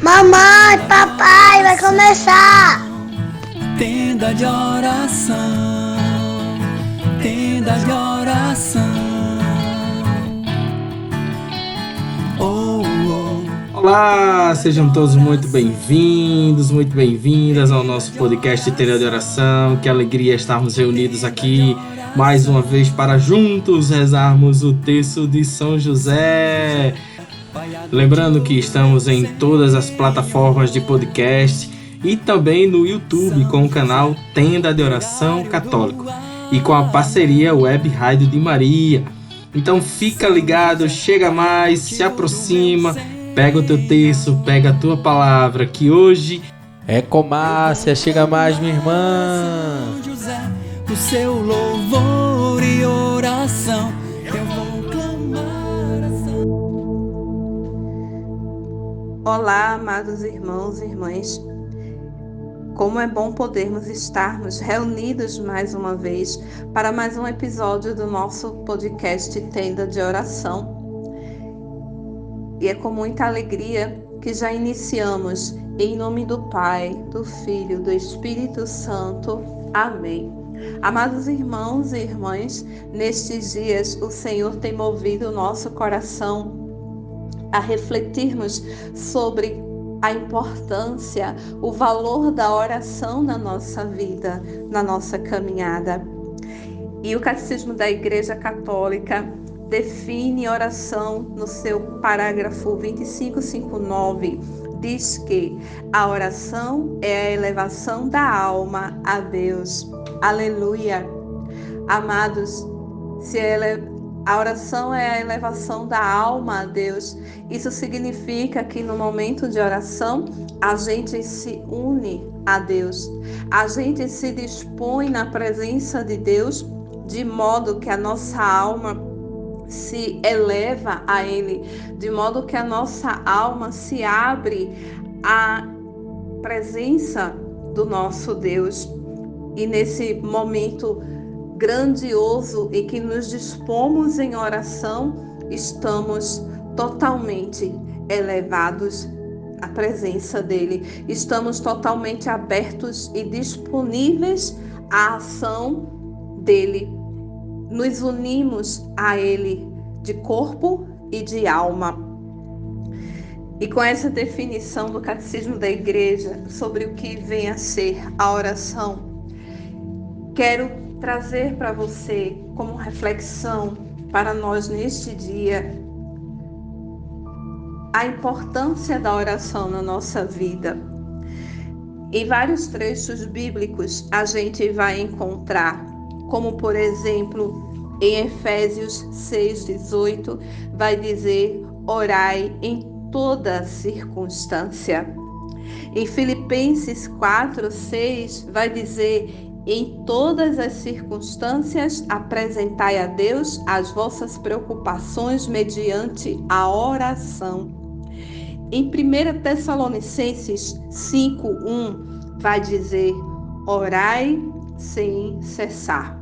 Mamãe, papai, vai começar. Tenda de oração, tenda de oração. Olá, sejam todos muito bem-vindos, muito bem-vindas ao nosso podcast Tenda de Oração. Que alegria estarmos reunidos aqui mais uma vez para juntos rezarmos o texto de São José. Lembrando que estamos em todas as plataformas de podcast e também no YouTube com o canal Tenda de Oração Católico e com a parceria Web Rádio de Maria. Então fica ligado, chega mais, se aproxima, pega o teu texto, pega a tua palavra, que hoje é com Márcia. Chega mais, minha irmã. O seu louvor e oração, eu vou clamar a São. Olá, amados irmãos e irmãs. Como é bom podermos estarmos reunidos mais uma vez para mais um episódio do nosso podcast Tenda de Oração. E é com muita alegria que já iniciamos em nome do Pai, do Filho, do Espírito Santo. Amém. Amados irmãos e irmãs, nestes dias o Senhor tem movido o nosso coração a refletirmos sobre a importância, o valor da oração na nossa vida, na nossa caminhada. E o Catecismo da Igreja Católica define oração no seu parágrafo 2559. Diz que a oração é a elevação da alma a Deus. Aleluia! Amados, a oração é a elevação da alma a Deus. Isso significa que no momento de oração, a gente se une a Deus. A gente se dispõe na presença de Deus, de modo que a nossa alma se eleva a Ele, de modo que a nossa alma se abre à presença do nosso Deus. E nesse momento grandioso em que nos dispomos em oração, estamos totalmente elevados à presença dele. Estamos totalmente abertos e disponíveis à ação dele. Nos unimos a ele de corpo e de alma. E com essa definição do Catecismo da Igreja sobre o que vem a ser a oração, quero trazer para você como reflexão para nós neste dia a importância da oração na nossa vida. Em vários trechos bíblicos a gente vai encontrar, como por exemplo em Efésios 6:18 vai dizer: orai em toda circunstância. Em Filipenses 4:6 vai dizer: em todas as circunstâncias, apresentai a Deus as vossas preocupações mediante a oração. Em 1 Tessalonicenses 5:1 vai dizer: orai sem cessar.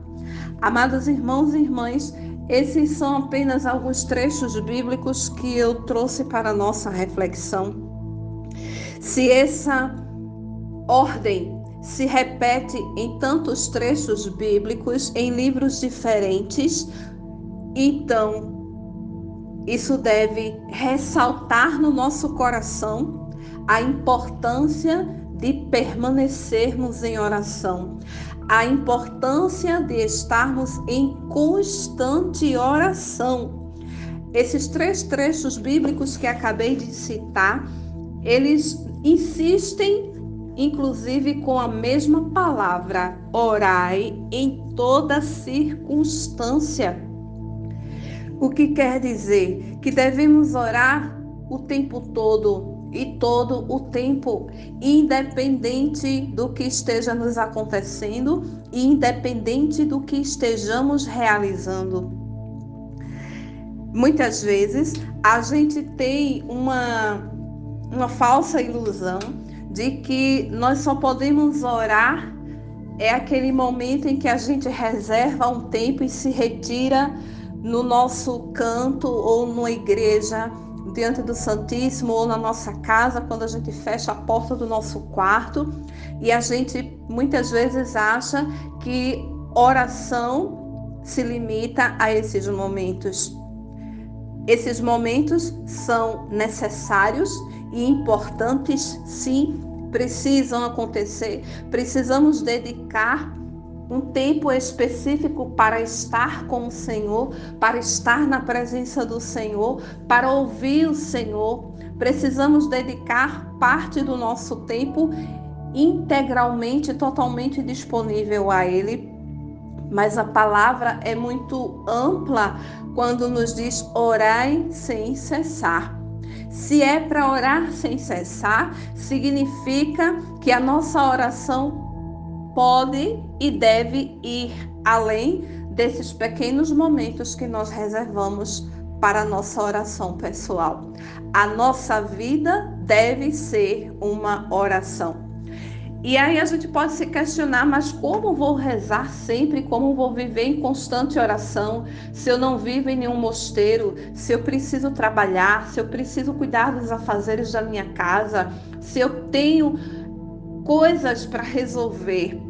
Amados irmãos e irmãs, esses são apenas alguns trechos bíblicos que eu trouxe para a nossa reflexão. Se essa ordem se repete em tantos trechos bíblicos, em livros diferentes, então isso deve ressaltar no nosso coração a importância de permanecermos em oração, a importância de estarmos em constante oração. Esses 3 trechos bíblicos que acabei de citar, eles insistem inclusive com a mesma palavra: orai em toda circunstância. O que quer dizer? Que devemos orar o tempo todo e todo o tempo, independente do que esteja nos acontecendo e independente do que estejamos realizando. Muitas vezes a gente tem uma falsa ilusão de que nós só podemos orar é aquele momento em que a gente reserva um tempo e se retira no nosso canto ou numa igreja, diante do Santíssimo, ou na nossa casa, quando a gente fecha a porta do nosso quarto, e a gente muitas vezes acha que oração se limita a esses momentos. Esses momentos são necessários e importantes, sim, precisam acontecer. Precisamos dedicar um tempo específico para estar com o Senhor, para estar na presença do Senhor, para ouvir o Senhor. Precisamos dedicar parte do nosso tempo integralmente, totalmente disponível a Ele. Mas a palavra é muito ampla quando nos diz orai sem cessar. Se é para orar sem cessar, significa que a nossa oração pode e deve ir além desses pequenos momentos que nós reservamos para a nossa oração pessoal. A nossa vida deve ser uma oração. E aí a gente pode se questionar, mas como vou rezar sempre? Como vou viver em constante oração? Se eu não vivo em nenhum mosteiro, se eu preciso trabalhar, se eu preciso cuidar dos afazeres da minha casa, se eu tenho coisas para resolver.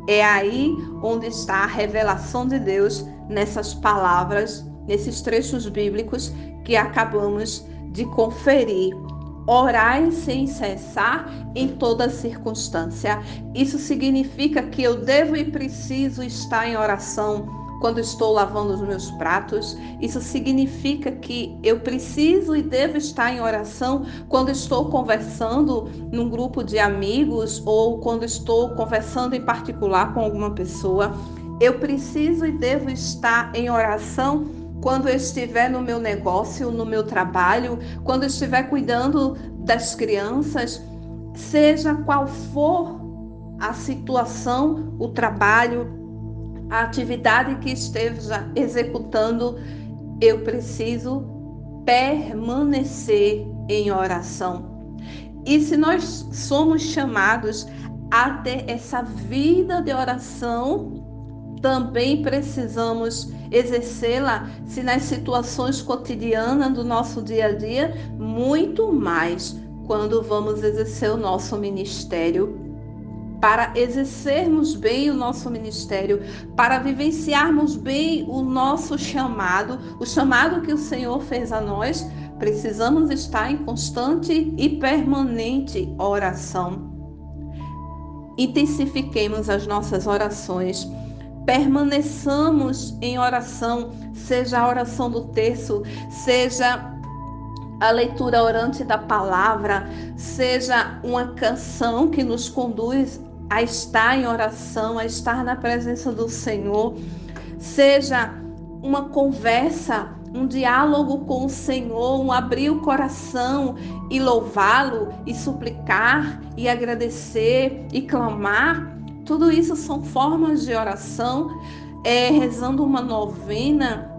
É aí onde está a revelação de Deus nessas palavras, nesses trechos bíblicos que acabamos de conferir. Orai sem cessar em toda circunstância. Isso significa que eu devo e preciso estar em oração quando estou lavando os meus pratos. Isso significa que eu preciso e devo estar em oração quando estou conversando num grupo de amigos ou quando estou conversando em particular com alguma pessoa. Eu preciso e devo estar em oração quando eu estiver no meu negócio, no meu trabalho, quando eu estiver cuidando das crianças, seja qual for a situação, o trabalho, a atividade que esteja executando, eu preciso permanecer em oração. E se nós somos chamados a ter essa vida de oração, também precisamos exercê-la, se nas situações cotidianas do nosso dia a dia, muito mais quando vamos exercer o nosso ministério. Para exercermos bem o nosso ministério, para vivenciarmos bem o nosso chamado, o chamado que o Senhor fez a nós, precisamos estar em constante e permanente oração. Intensifiquemos as nossas orações. Permaneçamos em oração, seja a oração do terço, seja a leitura orante da palavra, seja uma canção que nos conduz a estar em oração, a estar na presença do Senhor, seja uma conversa, um diálogo com o Senhor, um abrir o coração e louvá-lo, e suplicar, e agradecer, e clamar. Tudo isso são formas de oração, rezando uma novena.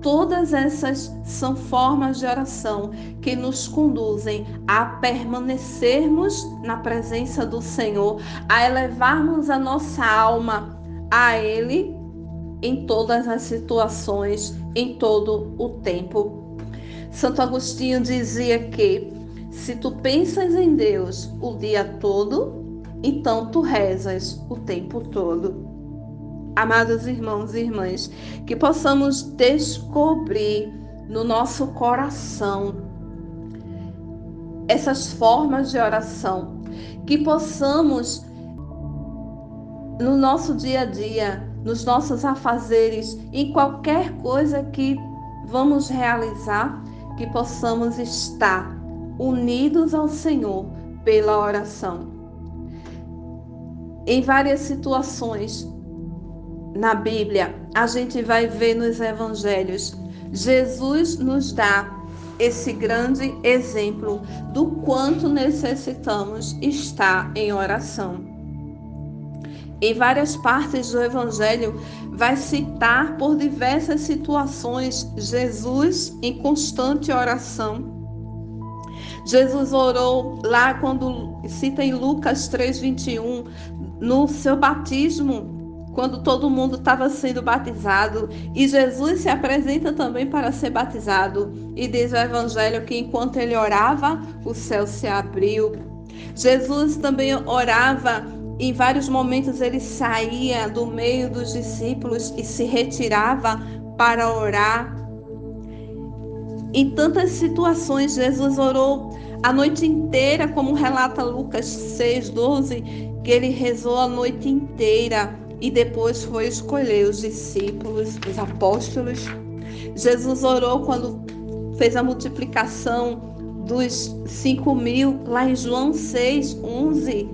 Todas essas são formas de oração que nos conduzem a permanecermos na presença do Senhor, a elevarmos a nossa alma a Ele em todas as situações, em todo o tempo. Santo Agostinho dizia que se tu pensas em Deus o dia todo, então tu rezas o tempo todo. Amados irmãos e irmãs, que possamos descobrir no nosso coração essas formas de oração, que possamos no nosso dia a dia, nos nossos afazeres, em qualquer coisa que vamos realizar, que possamos estar unidos ao Senhor pela oração. Em várias situações na Bíblia, a gente vai ver nos evangelhos, Jesus nos dá esse grande exemplo do quanto necessitamos estar em oração. Em várias partes do evangelho, vai citar por diversas situações Jesus em constante oração. Jesus orou lá quando cita em Lucas 3:21, no seu batismo, quando todo mundo estava sendo batizado, e Jesus se apresenta também para ser batizado, e diz o Evangelho que enquanto ele orava, o céu se abriu. Jesus também orava, em vários momentos ele saía do meio dos discípulos e se retirava para orar. Em tantas situações, Jesus orou a noite inteira, como relata Lucas 6:12, que ele rezou a noite inteira e depois foi escolher os discípulos, os apóstolos. Jesus orou quando fez a multiplicação dos 5.000, lá em João 6:11,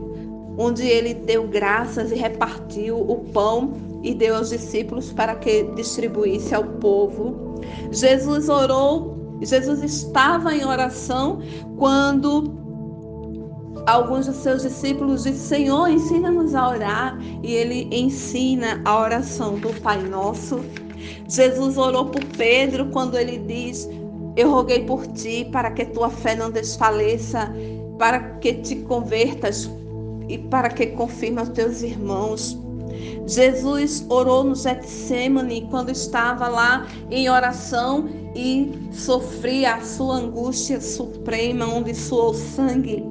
onde ele deu graças e repartiu o pão e deu aos discípulos para que distribuísse ao povo. Jesus orou. Jesus estava em oração quando alguns dos seus discípulos dizem: Senhor, ensina-nos a orar. E ele ensina a oração do Pai Nosso. Jesus orou por Pedro quando ele diz: eu roguei por ti para que tua fé não desfaleça, para que te convertas e para que confirme os teus irmãos. Jesus orou no Getsêmani quando estava lá em oração e sofria a sua angústia suprema, onde suou sangue.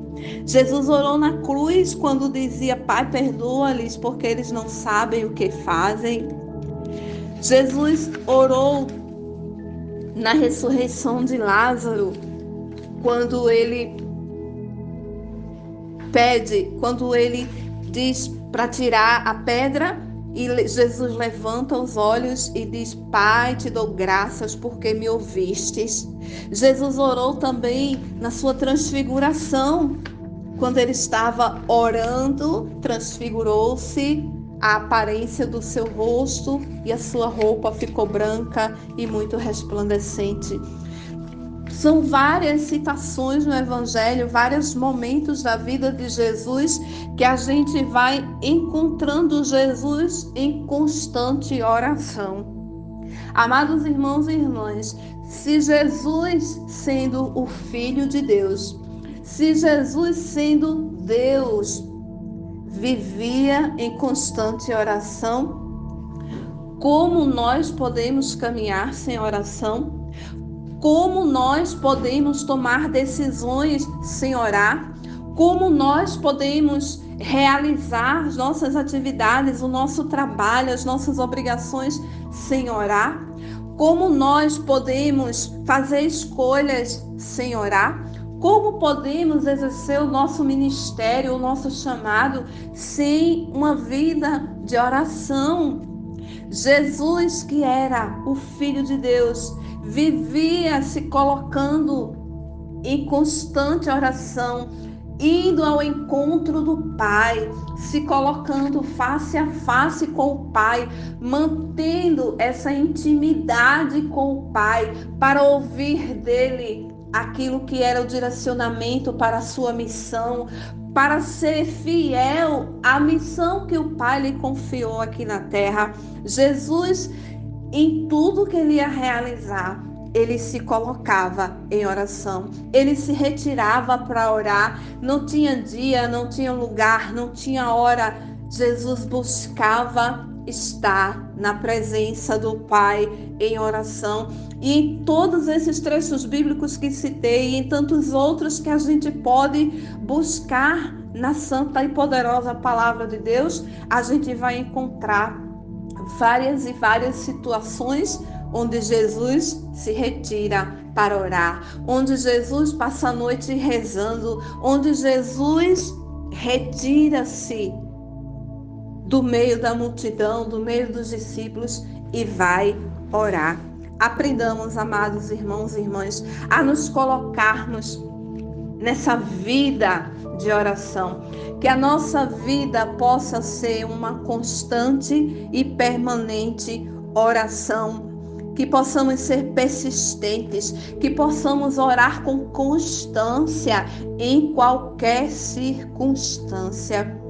Jesus orou na cruz quando dizia: Pai, perdoa-lhes porque eles não sabem o que fazem. Jesus orou na ressurreição de Lázaro, quando ele diz para tirar a pedra, e Jesus levanta os olhos e diz: Pai, te dou graças porque me ouvistes. Jesus orou também na sua transfiguração, quando ele estava orando, transfigurou-se a aparência do seu rosto e a sua roupa ficou branca e muito resplandecente. São várias citações no Evangelho, vários momentos da vida de Jesus que a gente vai encontrando Jesus em constante oração. Amados irmãos e irmãs, se Jesus sendo o Filho de Deus, se Jesus sendo Deus, vivia em constante oração, como nós podemos caminhar sem oração? Como nós podemos tomar decisões sem orar? Como nós podemos realizar as nossas atividades, o nosso trabalho, as nossas obrigações sem orar? Como nós podemos fazer escolhas sem orar? Como podemos exercer o nosso ministério, o nosso chamado, sem uma vida de oração? Jesus, que era o Filho de Deus, vivia se colocando em constante oração, indo ao encontro do Pai, se colocando face a face com o Pai, mantendo essa intimidade com o Pai, para ouvir dele aquilo que era o direcionamento para a sua missão, para ser fiel à missão que o Pai lhe confiou aqui na terra. Jesus, em tudo que ele ia realizar, ele se colocava em oração, ele se retirava para orar, não tinha dia, não tinha lugar, não tinha hora. Jesus buscava estar na presença do Pai em oração. E em todos esses trechos bíblicos que citei, e em tantos outros que a gente pode buscar na santa e poderosa palavra de Deus, a gente vai encontrar várias e várias situações onde Jesus se retira para orar, onde Jesus passa a noite rezando, onde Jesus retira-se do meio da multidão, do meio dos discípulos e vai orar. Aprendamos, amados irmãos e irmãs, a nos colocarmos nessa vida de oração, que a nossa vida possa ser uma constante e permanente oração, que possamos ser persistentes, que possamos orar com constância em qualquer circunstância.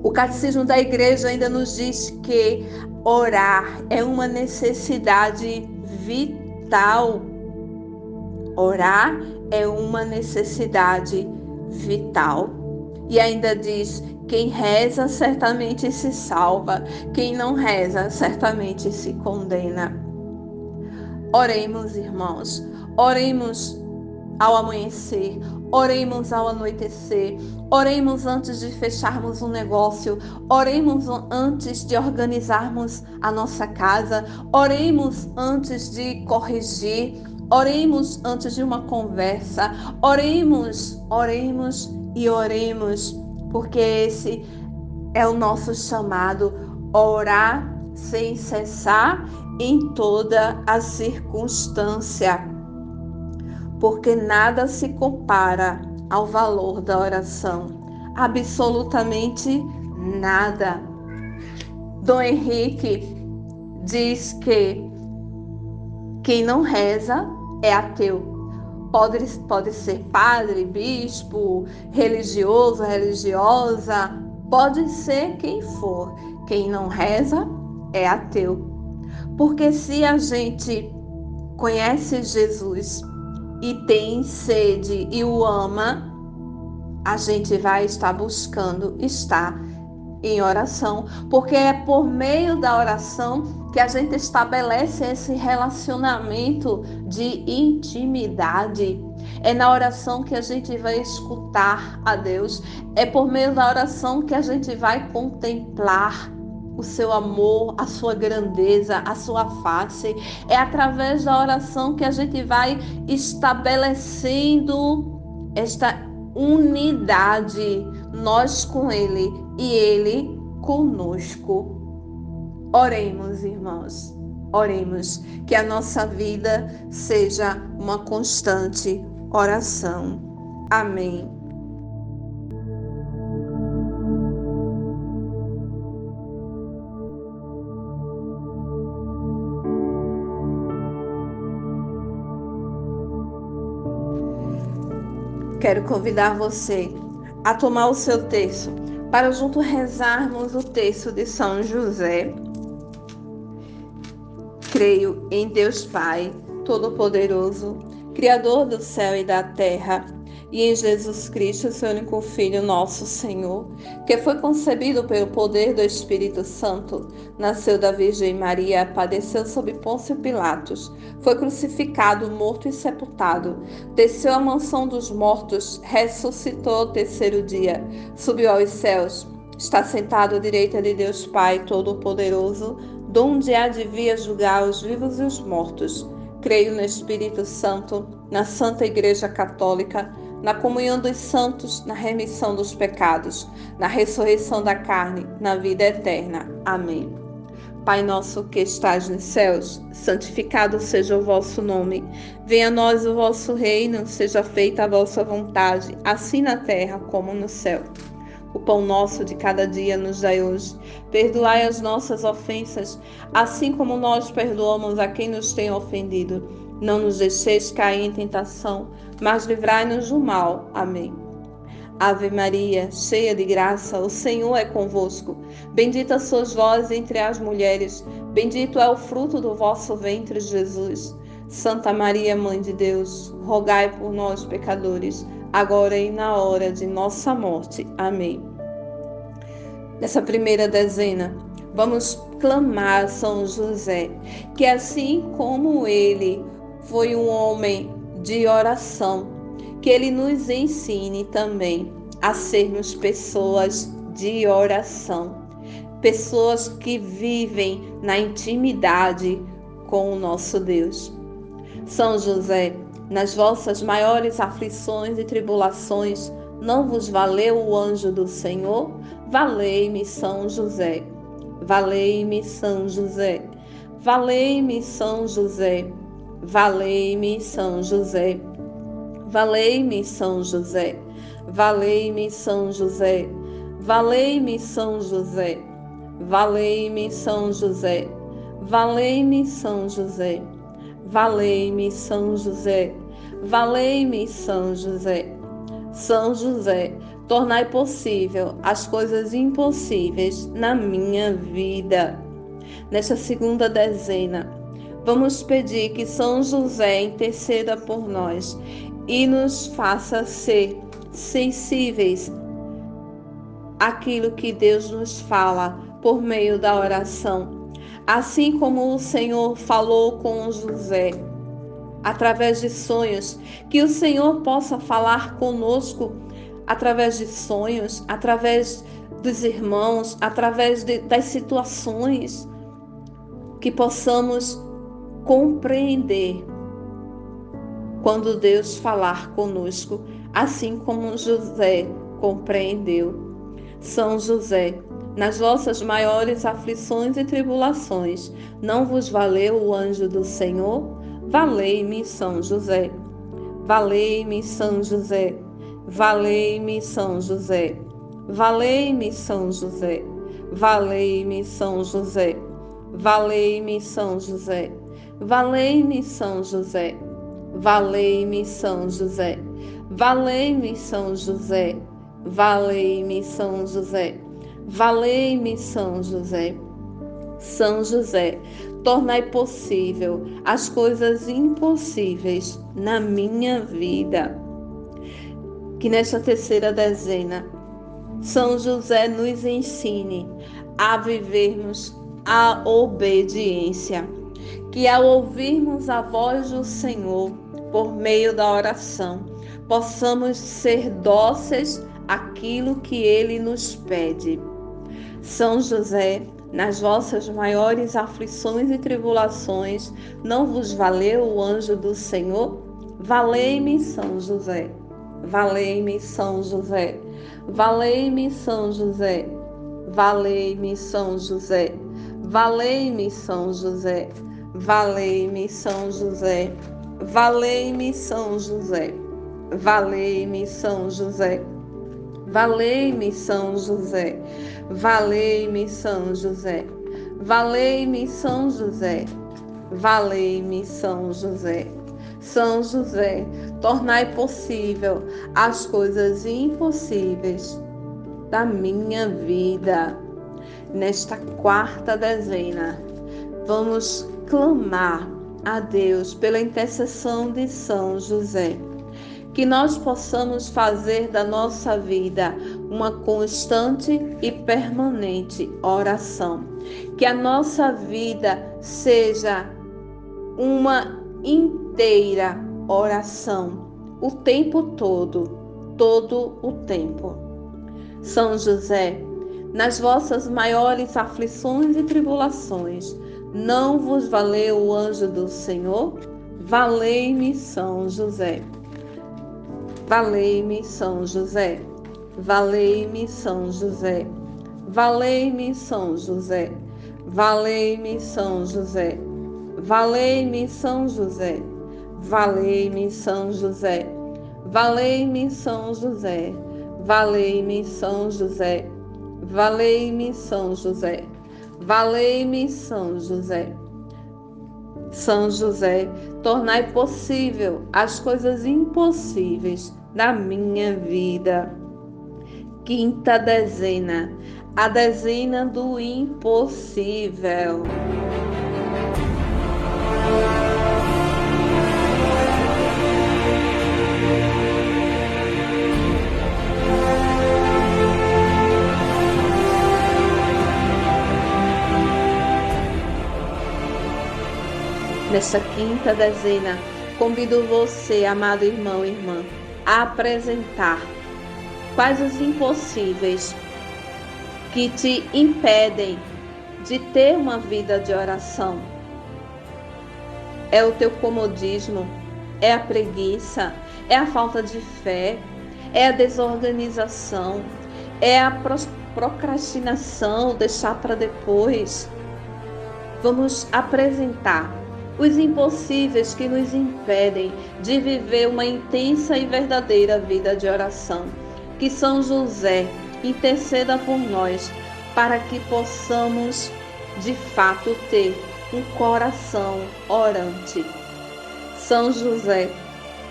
O Catecismo da Igreja ainda nos diz que orar é uma necessidade vital. Orar é uma necessidade vital. E ainda diz Quem reza certamente se salva, quem não reza certamente se condena. Oremos, irmãos, oremos ao amanhecer, oremos ao anoitecer, oremos antes de fecharmos um negócio, oremos antes de organizarmos a nossa casa, oremos antes de corrigir, oremos antes de uma conversa, oremos e oremos, porque esse é o nosso chamado, orar sem cessar em toda a circunstância. Porque nada se compara ao valor da oração. Absolutamente nada. Dom Henrique diz que quem não reza é ateu. Pode ser padre, bispo, religioso, religiosa, pode ser quem for. Quem não reza é ateu. Porque se a gente conhece Jesus e tem sede e o ama, a gente vai estar buscando estar em oração, porque é por meio da oração que a gente estabelece esse relacionamento de intimidade. É na oração que a gente vai escutar a Deus, é por meio da oração que a gente vai contemplar o seu amor, a sua grandeza, a sua face. É através da oração que a gente vai estabelecendo esta unidade, nós com Ele e Ele conosco. Oremos, irmãos, oremos que a nossa vida seja uma constante oração. Amém. Quero convidar você a tomar o seu terço para junto rezarmos o terço de São José. Creio em Deus Pai, Todo-Poderoso, Criador do céu e da terra, e em Jesus Cristo, seu único Filho, nosso Senhor, que foi concebido pelo poder do Espírito Santo, nasceu da Virgem Maria, padeceu sob Pôncio Pilatos, foi crucificado, morto e sepultado, desceu à mansão dos mortos, ressuscitou ao terceiro dia, subiu aos céus, está sentado à direita de Deus Pai Todo-Poderoso, donde há de vir julgar os vivos e os mortos. Creio no Espírito Santo, na Santa Igreja Católica, na comunhão dos santos, na remissão dos pecados, na ressurreição da carne, na vida eterna. Amém. Pai nosso que estais nos céus, santificado seja o vosso nome. Venha a nós o vosso reino, seja feita a vossa vontade, assim na terra como no céu. O pão nosso de cada dia nos dai hoje. Perdoai as nossas ofensas, assim como nós perdoamos a quem nos tem ofendido. Não nos deixeis cair em tentação, mas livrai-nos do mal. Amém. Ave Maria, cheia de graça, o Senhor é convosco. Bendita sois vós entre as mulheres, bendito é o fruto do vosso ventre, Jesus. Santa Maria, Mãe de Deus, rogai por nós, pecadores, agora e na hora de nossa morte. Amém. Nessa primeira dezena, vamos clamar a São José, que assim como ele foi um homem de oração, que ele nos ensine também a sermos pessoas de oração, pessoas que vivem na intimidade com o nosso Deus. São José, nas vossas maiores aflições e tribulações, não vos valeu o anjo do Senhor? Valei-me, São José. Valei-me, São José. Valei-me, São José. Valei-me, São José. Valei-me, São José. Valei-me, São José. Valei-me, São José. Valei-me, São José. Valei-me, São José. Valei-me, São José. Valei-me, São José. São José, tornai possível as coisas impossíveis na minha vida. Nesta segunda dezena, vamos pedir que São José interceda por nós e nos faça ser sensíveis aquilo que Deus nos fala por meio da oração. Assim como o Senhor falou com José, através de sonhos, que o Senhor possa falar conosco através de sonhos, através dos irmãos, através das situações, que possamos compreender quando Deus falar conosco, assim como José compreendeu. São José, nas vossas maiores aflições e tribulações, não vos valeu o anjo do Senhor? Valei-me, São José. Valei-me, São José. Valei-me, São José. Valei-me, São José. Valei-me, São José. Valei-me, São José. Valei-me, São José. Valei-me, São José. Valei-me, São José. Valei-me, São José. Valei-me, São José. São José, tornai possível as coisas impossíveis na minha vida. Que nesta terceira dezena, São José nos ensine a vivermos a obediência. Que ao ouvirmos a voz do Senhor por meio da oração, possamos ser dóceis àquilo que Ele nos pede. São José, nas vossas maiores aflições e tribulações, não vos valeu o anjo do Senhor? Valei-me, São José. Valei-me, São José. Valei-me, São José. Valei-me, São José. Valei-me, São José. Valei-me, São José. Valei-me, São José. Valei-me, São José. Valei-me, São José. Valei-me, São José. Valei-me, São José. Valei-me, São José. São José, tornai possível as coisas impossíveis da minha vida. Nesta quarta dezena, vamos clamar a Deus pela intercessão de São José. Que nós possamos fazer da nossa vida uma constante e permanente oração. Que a nossa vida seja uma inteira oração, o tempo todo o tempo. São José, nas vossas maiores aflições e tribulações, não vos valeu o anjo do Senhor? Valei-me, São José. Valei-me, São José. Valei-me, São José. Valei-me, São José. Valei-me, São José. Valei-me, São José. Valei-me, São José. Valei-me, São José. Valei-me, São José. Valei-me, São José. Valei-me, São José. São José, tornai possível as coisas impossíveis na minha vida. Quinta dezena, a dezena do impossível. Nesta quinta dezena, convido você, amado irmão e irmã, a apresentar quais os impossíveis que te impedem de ter uma vida de oração. É o teu comodismo, é a preguiça, é a falta de fé, é a desorganização, é a procrastinação, deixar para depois. Vamos apresentar os impossíveis que nos impedem de viver uma intensa e verdadeira vida de oração. Que São José interceda por nós, para que possamos de fato ter um coração orante. São José,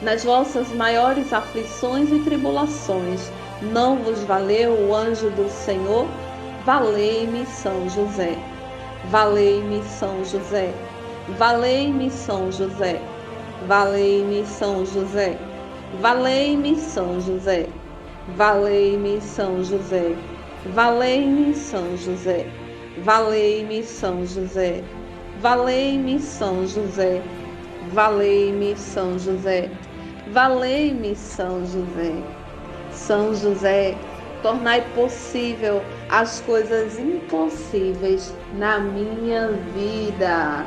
nas vossas maiores aflições e tribulações, não vos valeu o anjo do Senhor? Valei-me, São José. Valei-me, São José. Valei-me, São José. Valei-me, São José. Valei-me, São José. Valei-me, São José. Valei-me, São José. Valei-me, São José. Valei-me, São José. Valei-me, São José. Valei-me, São José. São José, tornai possível as coisas impossíveis na minha vida.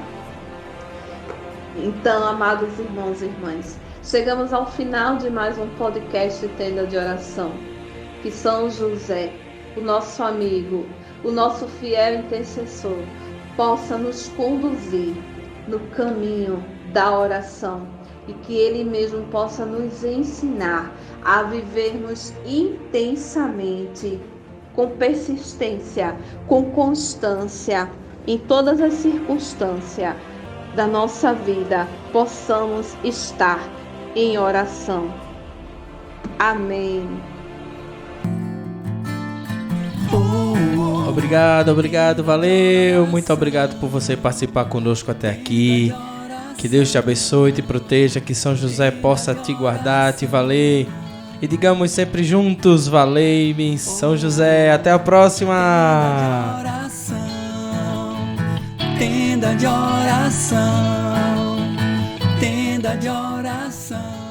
Então, amados irmãos e irmãs, chegamos ao final de mais um podcast Tenda de Oração. Que São José, o nosso amigo, o nosso fiel intercessor, possa nos conduzir no caminho da oração e que Ele mesmo possa nos ensinar a vivermos intensamente, com persistência, com constância, em todas as circunstâncias da nossa vida, possamos estar em oração. Amém. Obrigado, valeu. Muito obrigado por você participar conosco até aqui. Que Deus te abençoe, te proteja, que São José possa te guardar, te valer. E digamos sempre juntos, valei-me, São José. Até a próxima! Tenda de oração, tenda de oração.